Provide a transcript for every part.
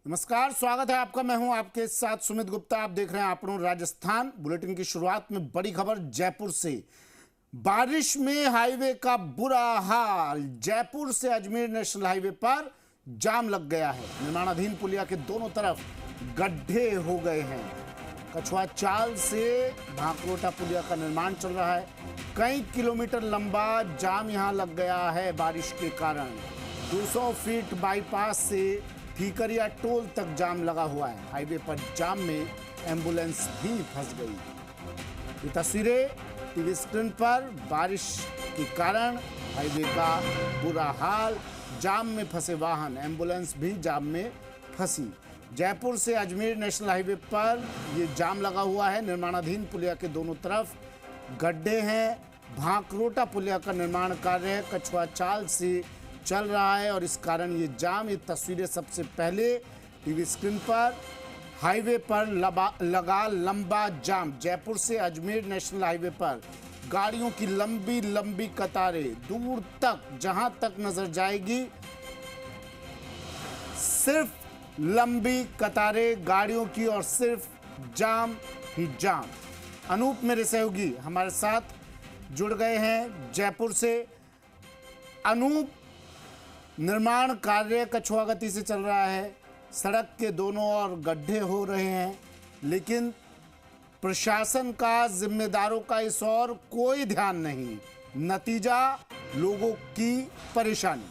नमस्कार, स्वागत है आपका। मैं हूं आपके साथ सुमित गुप्ता। आप देख रहे हैं आपनों राजस्थान। बुलेटिन की शुरुआत में बड़ी खबर जयपुर से। बारिश में हाईवे का बुरा हाल। जयपुर से अजमेर नेशनल हाईवे पर जाम लग गया है। निर्माणाधीन पुलिया के दोनों तरफ गड्ढे हो गए हैं। कछुआ चाल से भांकरोटा पुलिया का निर्माण चल रहा है। कई किलोमीटर लंबा जाम यहां लग गया है बारिश के कारण। 200 फीट बाईपास से ठीकरिया टोल तक जाम लगा हुआ है। हाईवे पर जाम में एम्बुलेंस भी फंस गई। ये तस्वीरें टीवी स्क्रीन पर। बारिश के कारण हाईवे का बुरा हाल, जाम में फंसे वाहन, एम्बुलेंस भी जाम में फंसी। जयपुर से अजमेर नेशनल हाईवे पर ये जाम लगा हुआ है। निर्माणाधीन पुलिया के दोनों तरफ गड्ढे हैं। भांकरोटा पुलिया का निर्माण कार्य कछुआ चाल से चल रहा है और इस कारण ये जाम। ये तस्वीरें सबसे पहले टीवी स्क्रीन पर। हाईवे पर लगा लंबा जाम। जयपुर से अजमेर नेशनल हाईवे पर गाड़ियों की लंबी लंबी कतारें, दूर तक जहां तक नजर जाएगी सिर्फ लंबी कतारें गाड़ियों की और सिर्फ जाम ही जाम। अनूप मेरे सहयोगी हमारे साथ जुड़ गए हैं जयपुर से। अनूप, निर्माण कार्य कछुआ गति से चल रहा है। सड़क के दोनों ओर गड्ढे हो रहे हैं, लेकिन प्रशासन का, जिम्मेदारों का इस ओर कोई ध्यान नहीं। नतीजा लोगों की परेशानी।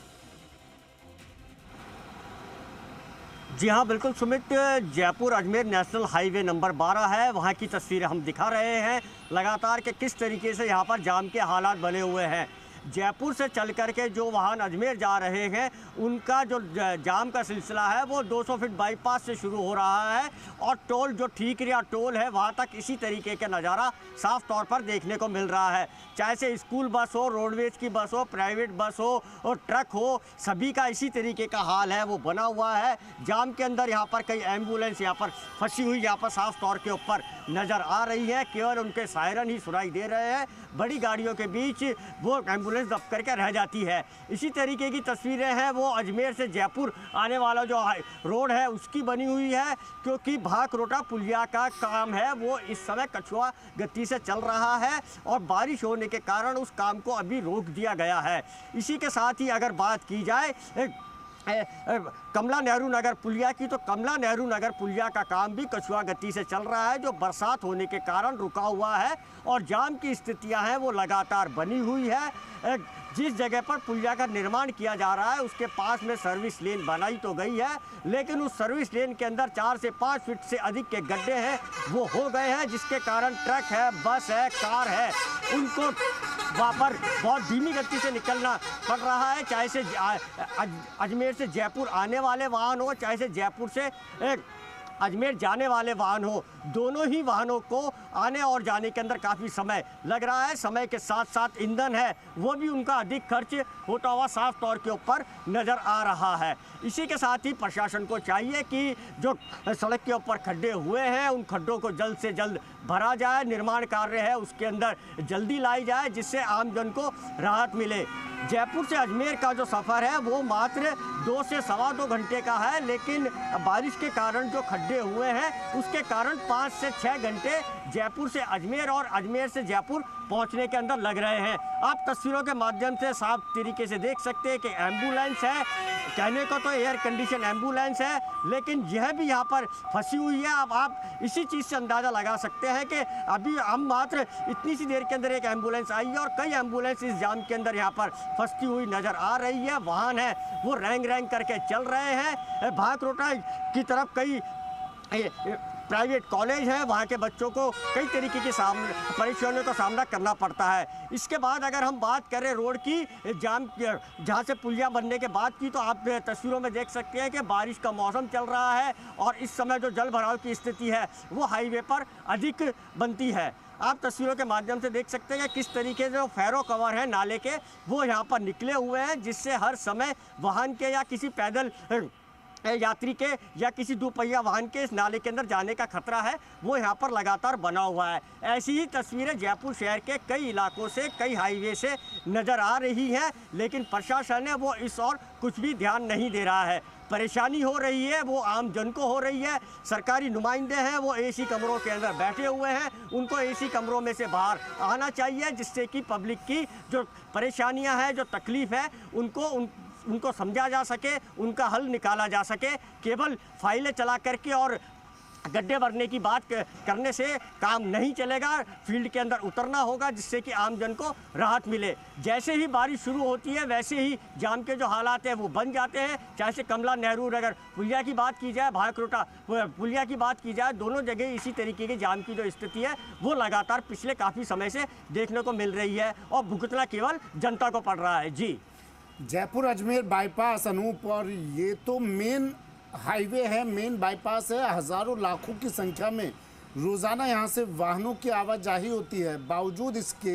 जी हाँ, बिल्कुल Sumit. Jaipur Ajmer national highway number 12 है, वहाँ की तस्वीरें हम दिखा रहे हैं लगातार कि किस तरीके से यहाँ पर जाम के हालात बने हुए हैं। जयपुर से चल कर के जो वाहन अजमेर जा रहे हैं उनका जो जाम का सिलसिला है वो 200 फीट बाईपास से शुरू हो रहा है और टोल जो ठीकरिया टोल है वहाँ तक इसी तरीके का नज़ारा साफ तौर पर देखने को मिल रहा है। चाहे से स्कूल बस हो, रोडवेज की बस हो, प्राइवेट बस हो और ट्रक हो, सभी का इसी तरीके का हाल है, वो बना हुआ है। जाम के अंदर यहाँ पर कई एम्बुलेंस यहाँ पर फंसी हुई यहाँ पर साफ तौर के ऊपर नज़र आ रही है। केवल उनके सायरन ही सुनाई दे रहे हैं। बड़ी गाड़ियों के बीच वो एम्बुलेंस दब करके रह जाती है। इसी तरीके की तस्वीरें हैं वो अजमेर से जयपुर आने वाला जो रोड है उसकी बनी हुई है, क्योंकि भांकरोटा पुलिया का काम है वो इस समय कछुआ गति से चल रहा है और बारिश होने के कारण उस काम को अभी रोक दिया गया है। इसी के साथ ही अगर बात की जाए कमला नेहरू नगर पुलिया की, तो कमला नेहरू नगर पुलिया का काम भी कछुआ गति से चल रहा है, जो बरसात होने के कारण रुका हुआ है और जाम की स्थितियां हैं वो लगातार बनी हुई है। जिस जगह पर पुलिया का निर्माण किया जा रहा है उसके पास में सर्विस लेन बनाई तो गई है, लेकिन उस सर्विस लेन के अंदर 4 से 5 फीट से अधिक के गड्ढे हैं वो हो गए हैं, जिसके कारण ट्रक है, बस है, कार है, उनको वहाँ पर बहुत धीमी गति से निकलना पड़ रहा है। चाहे से अजमेर से जयपुर आने वाले वाहन हो, चाहे से जयपुर से अजमेर जाने वाले वाहन हो, दोनों ही वाहनों को आने और जाने के अंदर काफ़ी समय लग रहा है। समय के साथ साथ ईंधन है वो भी उनका अधिक खर्च होता हुआ साफ तौर के ऊपर नज़र आ रहा है। इसी के साथ ही प्रशासन को चाहिए कि जो सड़क के ऊपर खड्डे हुए हैं उन खड्डों को जल्द से जल्द भरा जाए। निर्माण कार्य है उसके अंदर जल्दी लाई जाए, जिससे आमजन को राहत मिले। जयपुर से अजमेर का जो सफ़र है वो मात्र 2 से सवा 2 घंटे का है, लेकिन बारिश के कारण जो खड्डे हुए हैं उसके कारण 5 से 6 घंटे जयपुर से अजमेर और अजमेर से जयपुर पहुंचने के अंदर लग रहे हैं। आप तस्वीरों के माध्यम से साफ तरीके से देख सकते हैं कि एम्बुलेंस है, कहने को तो एयर कंडीशन एम्बुलेंस है, लेकिन यह भी यहाँ पर फंसी हुई है। अब आप इसी चीज़ से अंदाज़ा लगा सकते हैं कि अभी हम मात्र इतनी सी देर के अंदर एक एम्बुलेंस आई है और कई एम्बुलेंस इस जाम के अंदर यहाँ पर फंसती हुई नज़र आ रही है। वाहन है वो रैंग रैंग करके चल रहे हैं। भांकरोटा की तरफ कई प्राइवेट कॉलेज है, वहाँ के बच्चों को कई तरीके की परेशानियों का सामना करना पड़ता है। इसके बाद अगर हम बात करें रोड की, जाम जहाँ से पुलिया बनने के बाद की, तो आप तस्वीरों में देख सकते हैं कि बारिश का मौसम चल रहा है और इस समय जो जल भराव की स्थिति है वो हाईवे पर अधिक बनती है। आप तस्वीरों के माध्यम से देख सकते हैं कि किस तरीके से जो फैरो कवर है नाले के वो यहाँ पर निकले हुए हैं, जिससे हर समय वाहन के या किसी पैदल यात्री के या किसी दोपहिया वाहन के इस नाले के अंदर जाने का खतरा है वो यहाँ पर लगातार बना हुआ है। ऐसी ही तस्वीरें जयपुर शहर के कई इलाकों से, कई हाईवे से नज़र आ रही हैं, लेकिन प्रशासन है वो इस और कुछ भी ध्यान नहीं दे रहा है। परेशानी हो रही है वो आम जन को हो रही है। सरकारी नुमाइंदे हैं वो एसी कमरों के अंदर बैठे हुए हैं, उनको एसी कमरों में से बाहर आना चाहिए, जिससे कि पब्लिक की जो परेशानियां हैं, जो तकलीफ है, उनको समझा जा सके, उनका हल निकाला जा सके। केवल फाइलें चला करके और गड्ढे भरने की बात करने से काम नहीं चलेगा, फील्ड के अंदर उतरना होगा, जिससे कि आम जन को राहत मिले। जैसे ही बारिश शुरू होती है वैसे ही जाम के जो हालात हैं वो बन जाते हैं। चाहे से कमला नेहरू नगर पुलिया की बात की जाए, भायखरोटा पुलिया की बात की जाए, दोनों जगह इसी तरीके के जाम की जो स्थिति है वो लगातार पिछले काफ़ी समय से देखने को मिल रही है और भुगतना केवल जनता को पड़ रहा है। जी, जयपुर अजमेर बाईपास अनूप, और ये तो मेन हाईवे है, मेन बाईपास है। हजारों लाखों की संख्या में रोजाना यहाँ से वाहनों की आवाजाही होती है। बावजूद इसके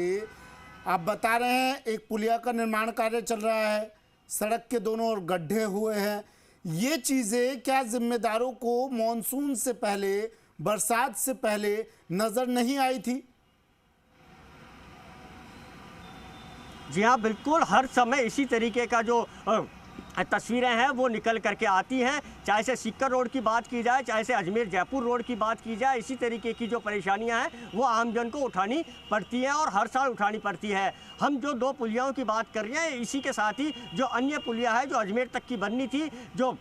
आप बता रहे हैं एक पुलिया का निर्माण कार्य चल रहा है, सड़क के दोनों ओर गड्ढे हुए हैं। ये चीज़ें क्या जिम्मेदारों को मॉनसून से पहले, बरसात से पहले नजर नहीं आई थी? जी हाँ, बिल्कुल। हर समय इसी तरीके का जो तस्वीरें हैं वो निकल करके आती हैं। चाहे से सीकर रोड की बात की जाए, चाहे से अजमेर जयपुर रोड की बात की जाए, इसी तरीके की जो परेशानियां हैं वो आमजन को उठानी पड़ती हैं और हर साल उठानी पड़ती है। हम जो 2 पुलियाओं की बात कर रहे हैं, इसी के साथ ही जो अन्य पुलिया है जो अजमेर तक की बननी थी, जो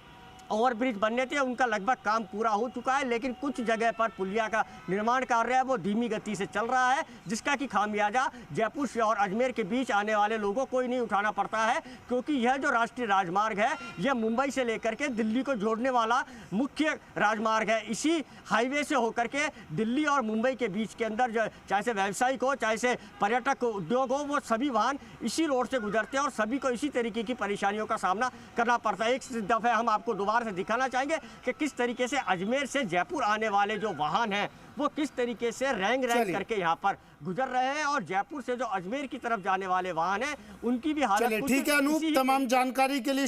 ओवरब्रिज बनने थे, उनका लगभग काम पूरा हो चुका है, लेकिन कुछ जगह पर पुलिया का निर्माण कार्य है वो धीमी गति से चल रहा है, जिसका कि खामियाजा जयपुर से और अजमेर के बीच आने वाले लोगों को ही नहीं उठाना पड़ता है, क्योंकि यह जो राष्ट्रीय राजमार्ग है यह मुंबई से लेकर के दिल्ली को जोड़ने वाला मुख्य राजमार्ग है। इसी हाईवे से होकर के दिल्ली और मुंबई के बीच के अंदर जो चाहे से व्यावसायिक हो, चाहे से पर्यटक उद्योग हो, वो सभी वाहन इसी रोड से गुजरते हैं और सभी को इसी तरीके की परेशानियों का सामना करना पड़ता है। एक दफ़े हम आपको दोबारा से दिखाना चाहेंगे कि किस तरीके से अजमेर से जयपुर आने वाले जो वाहन हैं वो किस तरीके से रैंग करके यहाँ पर गुजर रहे हैं, और जयपुर से जो अजमेर की तरफ जाने वाले वाहन हैं उनकी भी हालत। ठीक है अनूप, तमाम जानकारी के लिए